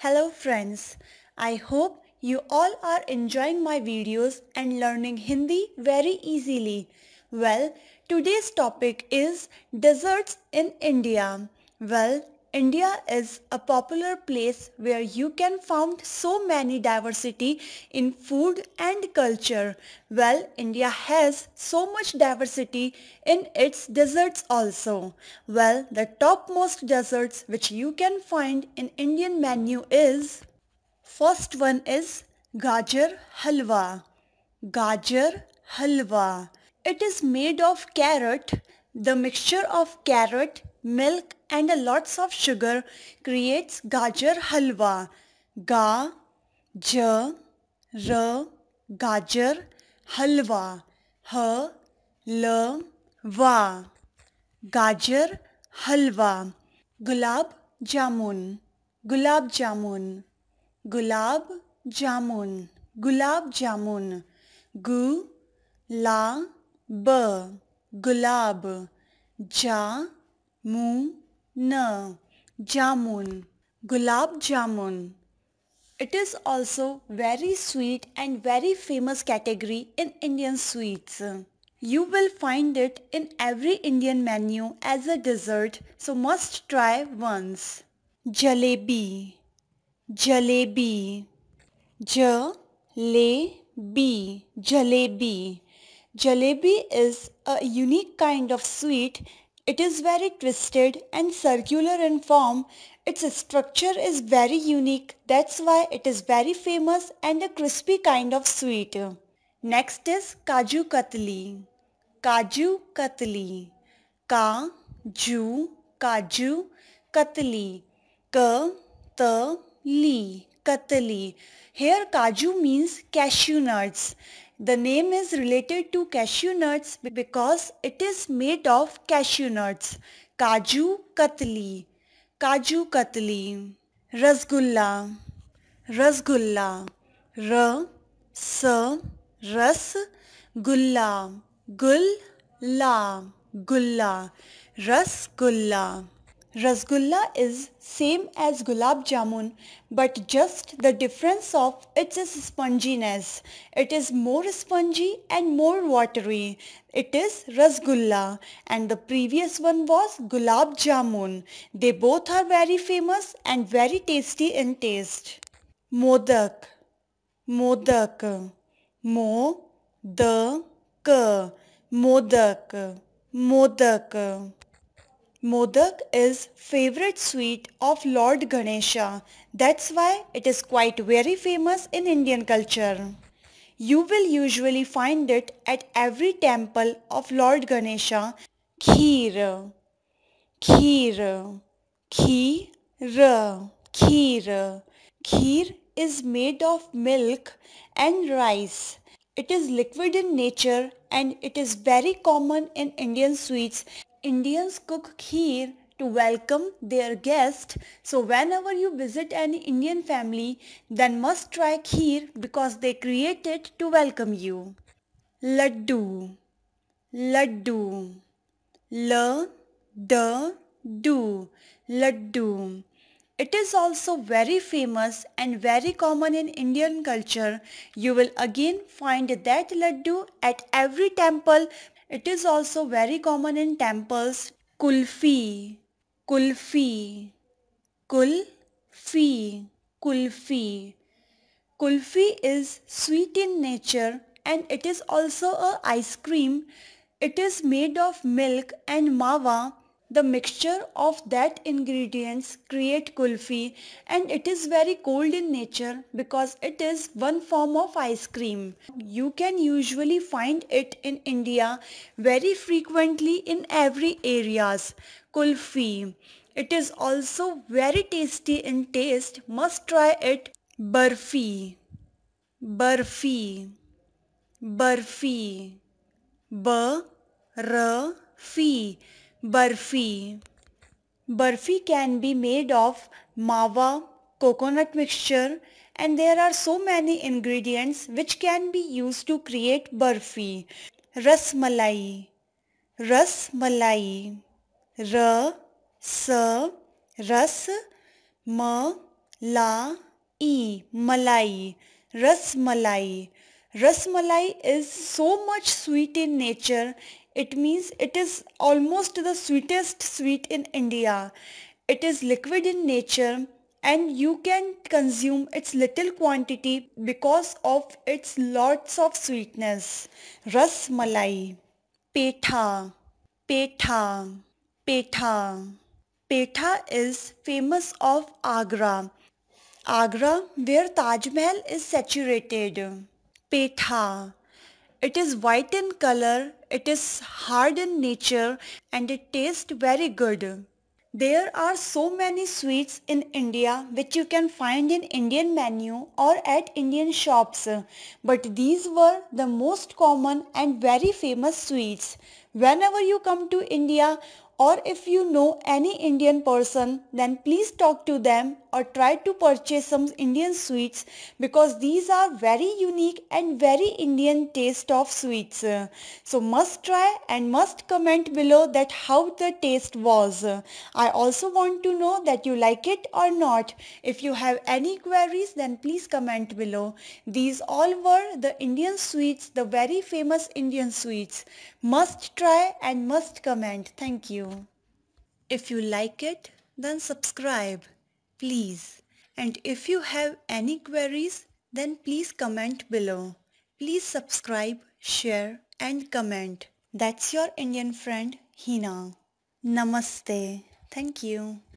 Hello friends, I hope you all are enjoying my videos and learning Hindi very easily. Well, today's topic is deserts in India. Well, India is a popular place where you can find so many diversity in food and culture. Well, India has so much diversity in its deserts also. Well, the topmost deserts which you can find in Indian menu is first one is Gajar Halwa. Gajar Halwa. It is made of carrot. The mixture of carrot, milk and a lots of sugar creates Gajar Halwa. Ga, J, R, Gajar Halwa. H, L, Va. Gajar Halwa. Gulab Jamun. Gulab Jamun. Gulab Jamun. Gulab Jamun. Gu La B Gulab Ja Mu N Jamun. Gulab Jamun. It is also very sweet and very famous category in Indian sweets. You will find it in every Indian menu as a dessert, so must try once. Jalebi. Jalebi. Jalebi. Jalebi. Jalebi is a unique kind of sweet. It is very twisted and circular in form. Its structure is very unique. That's why it is very famous and a crispy kind of sweet. Next is Kaju Katli. Kaju Katli. Kaju Kaju Katli. Katli. Katli. Here Kaju means cashew nuts. The name is related to cashew nuts because it is made of cashew nuts. Kaju Katli. Kaju Katli. Rasgulla. Rasgulla. R S Ras Gulla. Gulla. Gulla. Rasgulla. Rasgulla is same as gulab jamun, but just the difference of its sponginess. It is more spongy and more watery. It is rasgulla and the previous one was gulab jamun. They both are very famous and very tasty in taste. Modak. Modak. Modak. Modak. Modak. Modak is favorite sweet of Lord Ganesha. That's why it is quite very famous in Indian culture. You will usually find it at every temple of Lord Ganesha. Kheer. Kheer. Kheer. Kheer. Kheer is made of milk and rice. It is liquid in nature and it is very common in Indian sweets. Indians cook kheer to welcome their guests. So whenever you visit any Indian family, then must try kheer because they create it to welcome you. Laddu. Laddu. L-D-D. Laddu. It is also very famous and very common in Indian culture. You will again find that laddu at every temple. It is also very common in temples. Kulfi. Kulfi. Kulfi. Kulfi. Kulfi is sweet in nature and it is also a ice cream. It is made of milk and mawa. The mixture of that ingredients create kulfi and it is very cold in nature because it is one form of ice cream. You can usually find it in India very frequently in every areas. Kulfi. It is also very tasty in taste. Must try it. Barfi. Barfi. Barfi. Barfi. Barfi. Barfi can be made of mawa, coconut mixture and there are so many ingredients which can be used to create barfi. Rasmalai. Rasmalai. R, S, Ras, M, La E Malai. Ras Malai. Ras Malai is so much sweet in nature. It means it is almost the sweetest sweet in India. It is liquid in nature and you can consume its little quantity because of its lots of sweetness. Ras Malai. Petha. Petha. Petha. Petha is famous of Agra. Agra, where Taj Mahal is situated. Petha. It is white in color, it is hard in nature and it tastes very good. There are so many sweets in India which you can find in Indian menu or at Indian shops. But these were the most common and very famous sweets. Whenever you come to India or if you know any Indian person, then please talk to them or try to purchase some Indian sweets because these are very unique and very Indian taste of sweets. So must try and must comment below that how the taste was. I also want to know that you like it or not. If you have any queries then please comment below. These all were the Indian sweets, the very famous Indian sweets. Must try and must comment. Thank you. If you like it, then subscribe, please. And if you have any queries, then please comment below. Please subscribe, share and comment. That's your Indian friend, Hina. Namaste. Thank you.